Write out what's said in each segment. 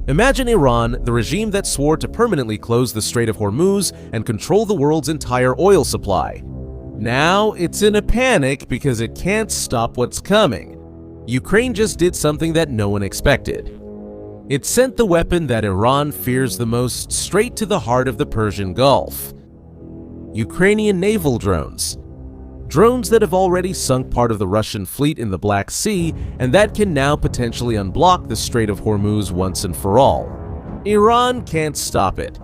Imagine Iran, the regime that swore to permanently close the Strait of Hormuz and control the world's entire oil supply. Now it's in a panic because it can't stop what's coming. Ukraine just did something that no one expected. It sent the weapon that Iran fears the most straight to the heart of the Persian Gulf. Ukrainian naval drones. Drones that have already sunk part of the Russian fleet in the Black Sea and that can now potentially unblock the Strait of Hormuz once and for all. Iran can't stop it.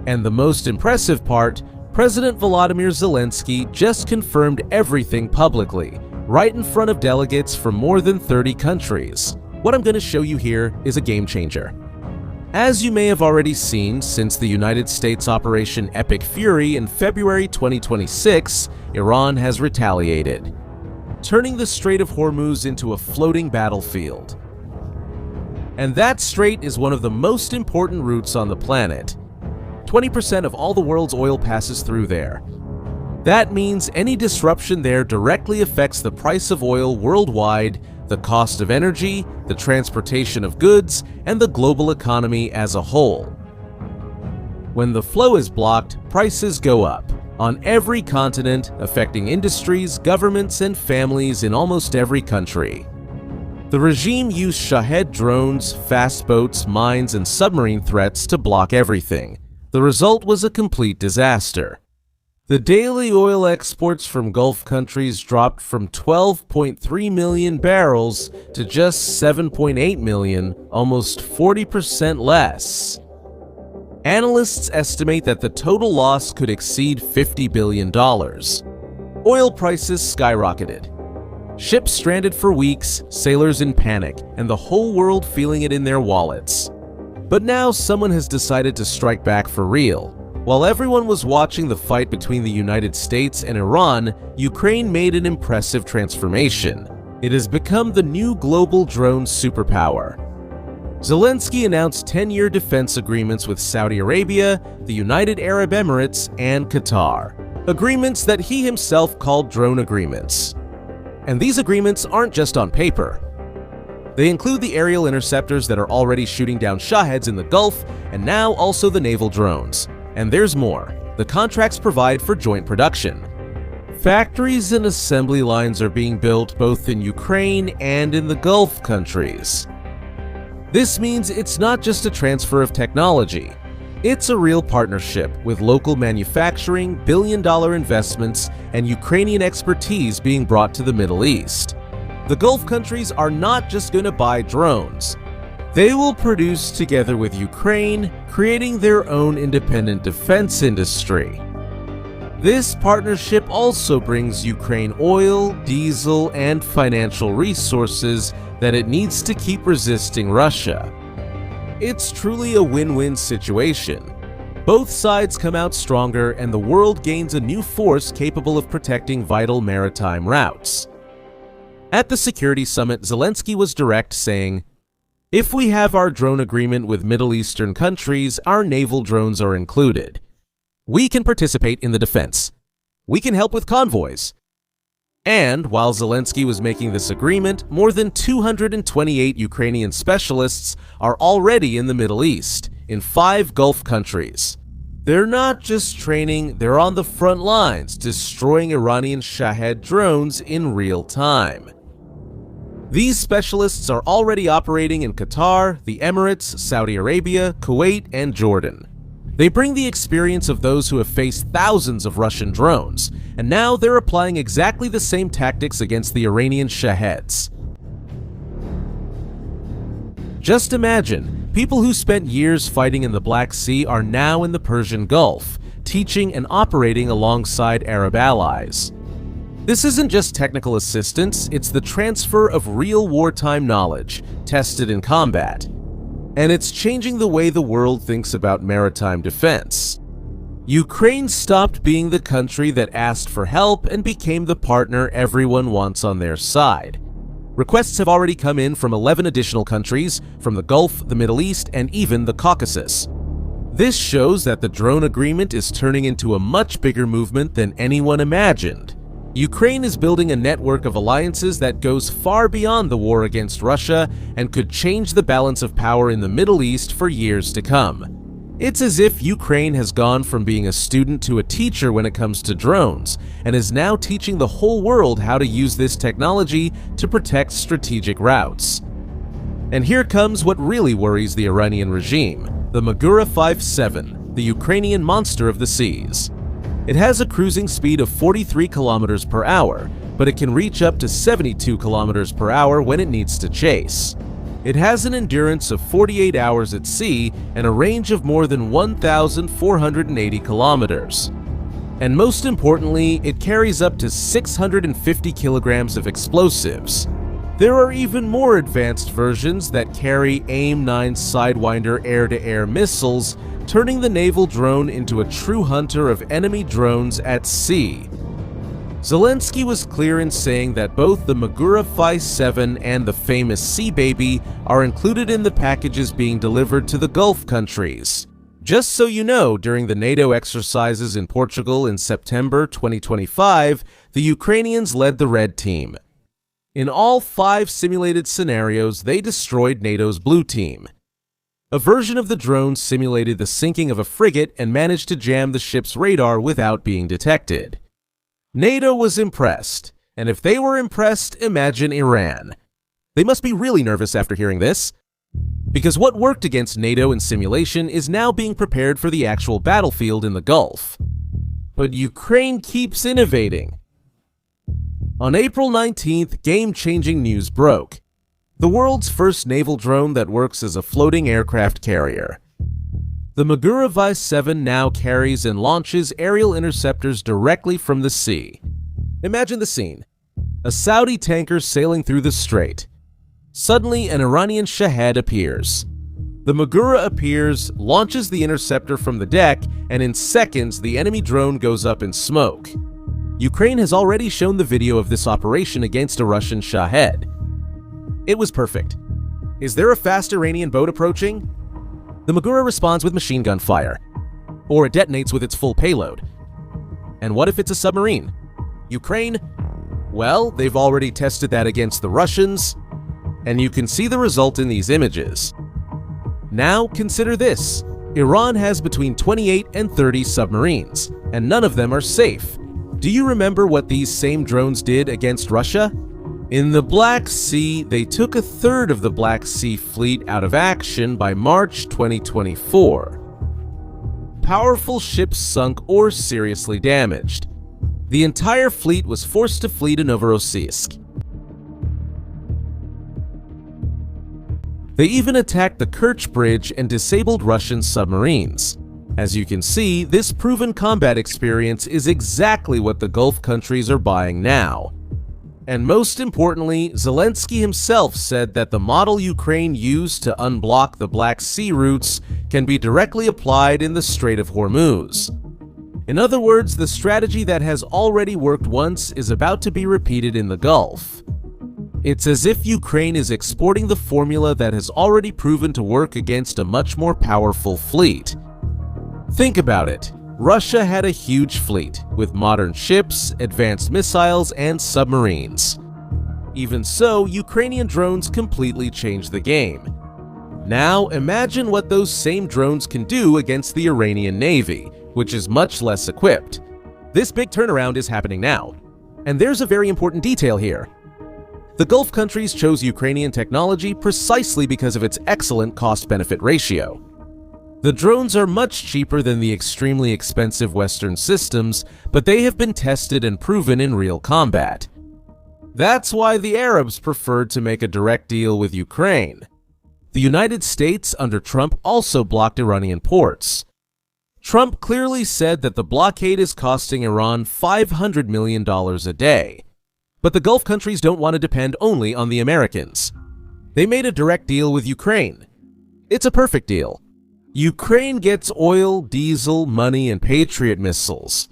And the most impressive part, President Volodymyr Zelensky just confirmed everything publicly, right in front of delegates from more than 30 countries. What I'm going to show you here is a game changer. As you may have already seen, since the United States Operation Epic Fury in February 2026, Iran has retaliated, turning the Strait of Hormuz into a floating battlefield. And that strait is one of the most important routes on the planet. 20% of all the world's oil passes through there. That means any disruption there directly affects the price of oil worldwide, the cost of energy, the transportation of goods, and the global economy as a whole. When the flow is blocked, prices go up on every continent, affecting industries, governments, and families in almost every country. The regime used Shahed drones, fast boats, mines, and submarine threats to block everything. The result was a complete disaster. The daily oil exports from Gulf countries dropped from 12.3 million barrels to just 7.8 million, almost 40% less. Analysts estimate that the total loss could exceed $50 billion. Oil prices skyrocketed. Ships stranded for weeks, sailors in panic, and the whole world feeling it in their wallets. But now someone has decided to strike back for real. While everyone was watching the fight between the United States and Iran, Ukraine made an impressive transformation. It has become the new global drone superpower. Zelensky announced 10-year defense agreements with Saudi Arabia, the United Arab Emirates, and Qatar. Agreements that he himself called drone agreements. And these agreements aren't just on paper. They include the aerial interceptors that are already shooting down Shaheds in the Gulf, and now also the naval drones. And there's more. The contracts provide for joint production. Factories and assembly lines are being built both in Ukraine and in the Gulf countries. This means it's not just a transfer of technology. It's a real partnership with local manufacturing, billion-dollar investments, and Ukrainian expertise being brought to the Middle East. The Gulf countries are not just going to buy drones. They will produce together with Ukraine, creating their own independent defense industry. This partnership also brings Ukraine oil, diesel, and financial resources that it needs to keep resisting Russia. It's truly a win-win situation. Both sides come out stronger and the world gains a new force capable of protecting vital maritime routes. At the security summit, Zelensky was direct, saying, "If we have our drone agreement with Middle Eastern countries, our naval drones are included. We can participate in the defense. We can help with convoys." And while Zelensky was making this agreement, more than 228 Ukrainian specialists are already in the Middle East, in 5 Gulf countries. They're not just training, they're on the front lines, destroying Iranian Shahed drones in real time. These specialists are already operating in Qatar, the Emirates, Saudi Arabia, Kuwait, and Jordan. They bring the experience of those who have faced thousands of Russian drones, and now they're applying exactly the same tactics against the Iranian Shaheds. Just imagine, people who spent years fighting in the Black Sea are now in the Persian Gulf, teaching and operating alongside Arab allies. This isn't just technical assistance, it's the transfer of real wartime knowledge, tested in combat. And it's changing the way the world thinks about maritime defense. Ukraine stopped being the country that asked for help and became the partner everyone wants on their side. Requests have already come in from 11 additional countries, from the Gulf, the Middle East, and even the Caucasus. This shows that the drone agreement is turning into a much bigger movement than anyone imagined. Ukraine is building a network of alliances that goes far beyond the war against Russia and could change the balance of power in the Middle East for years to come. It's as if Ukraine has gone from being a student to a teacher when it comes to drones, and is now teaching the whole world how to use this technology to protect strategic routes. And here comes what really worries the Iranian regime: the Magura 5-7, the Ukrainian monster of the seas. It has a cruising speed of 43 kilometers per hour, but it can reach up to 72 kilometers per hour when it needs to chase. It has an endurance of 48 hours at sea and a range of more than 1,480 kilometers. And most importantly, it carries up to 650 kilograms of explosives. There are even more advanced versions that carry AIM-9 Sidewinder air-to-air missiles, turning the naval drone into a true hunter of enemy drones at sea. Zelensky was clear in saying that both the Magura 5-7 and the famous Sea Baby are included in the packages being delivered to the Gulf countries. Just so you know, during the NATO exercises in Portugal in September 2025, the Ukrainians led the Red Team. In all 5 simulated scenarios, they destroyed NATO's Blue Team. A version of the drone simulated the sinking of a frigate and managed to jam the ship's radar without being detected. NATO was impressed, and if they were impressed, imagine Iran. They must be really nervous after hearing this, because what worked against NATO in simulation is now being prepared for the actual battlefield in the Gulf. But Ukraine keeps innovating. On April 19th, game-changing news broke. The world's first naval drone that works as a floating aircraft carrier. The Magura 5-7 now carries and launches aerial interceptors directly from the sea. Imagine the scene: a Saudi tanker sailing through the strait. Suddenly, an Iranian Shahed appears. The Magura appears, launches the interceptor from the deck, and in seconds, the enemy drone goes up in smoke. Ukraine has already shown the video of this operation against a Russian Shahed. It was perfect. Is there a fast Iranian boat approaching? The Magura responds with machine gun fire, or it detonates with its full payload. And what if it's a submarine? Ukraine? Well, they've already tested that against the Russians, and you can see the result in these images. Now consider this: Iran has between 28 and 30 submarines, and none of them are safe. Do you remember what these same drones did against Russia? In the Black Sea, they took a third of the Black Sea fleet out of action by March 2024. Powerful ships sunk or seriously damaged. The entire fleet was forced to flee to Novorossiysk. They even attacked the Kerch Bridge and disabled Russian submarines. As you can see, this proven combat experience is exactly what the Gulf countries are buying now. And most importantly, Zelensky himself said that the model Ukraine used to unblock the Black Sea routes can be directly applied in the Strait of Hormuz. In other words, the strategy that has already worked once is about to be repeated in the Gulf. It's as if Ukraine is exporting the formula that has already proven to work against a much more powerful fleet. Think about it. Russia had a huge fleet, with modern ships, advanced missiles, and submarines. Even so, Ukrainian drones completely changed the game. Now, imagine what those same drones can do against the Iranian Navy, which is much less equipped. This big turnaround is happening now. And there's a very important detail here. The Gulf countries chose Ukrainian technology precisely because of its excellent cost-benefit ratio. The drones are much cheaper than the extremely expensive Western systems, but they have been tested and proven in real combat. That's why the Arabs preferred to make a direct deal with Ukraine. The United States under Trump also blocked Iranian ports. Trump clearly said that the blockade is costing Iran $500 million a day. But the Gulf countries don't want to depend only on the Americans. They made a direct deal with Ukraine. It's a perfect deal. Ukraine gets oil, diesel, money, and Patriot missiles.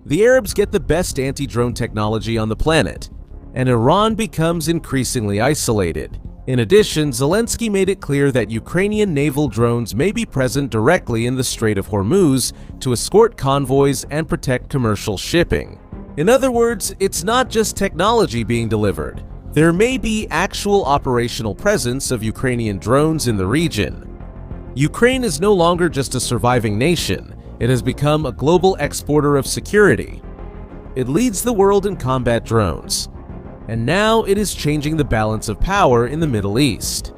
The Arabs get the best anti-drone technology on the planet, and Iran becomes increasingly isolated. In addition, Zelensky made it clear that Ukrainian naval drones may be present directly in the Strait of Hormuz to escort convoys and protect commercial shipping. In other words, it's not just technology being delivered. There may be actual operational presence of Ukrainian drones in the region. Ukraine is no longer just a surviving nation. It has become a global exporter of security. It leads the world in combat drones. And now it is changing the balance of power in the Middle East.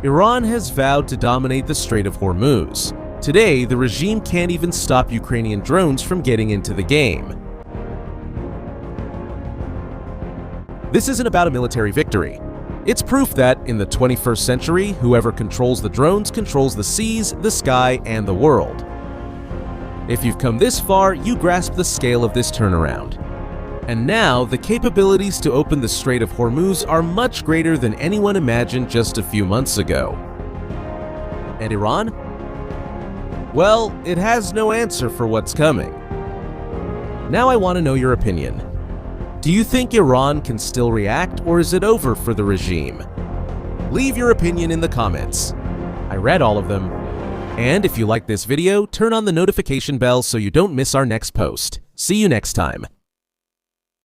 Iran has vowed to dominate the Strait of Hormuz. Today, the regime can't even stop Ukrainian drones from getting into the game. This isn't about a military victory. It's proof that, in the 21st century, whoever controls the drones controls the seas, the sky, and the world. If you've come this far, you grasp the scale of this turnaround. And now, the capabilities to open the Strait of Hormuz are much greater than anyone imagined just a few months ago. And Iran? Well, it has no answer for what's coming. Now I want to know your opinion. Do you think Iran can still react, or is it over for the regime? Leave your opinion in the comments. I read all of them. And if you like this video, turn on the notification bell so you don't miss our next post. See you next time.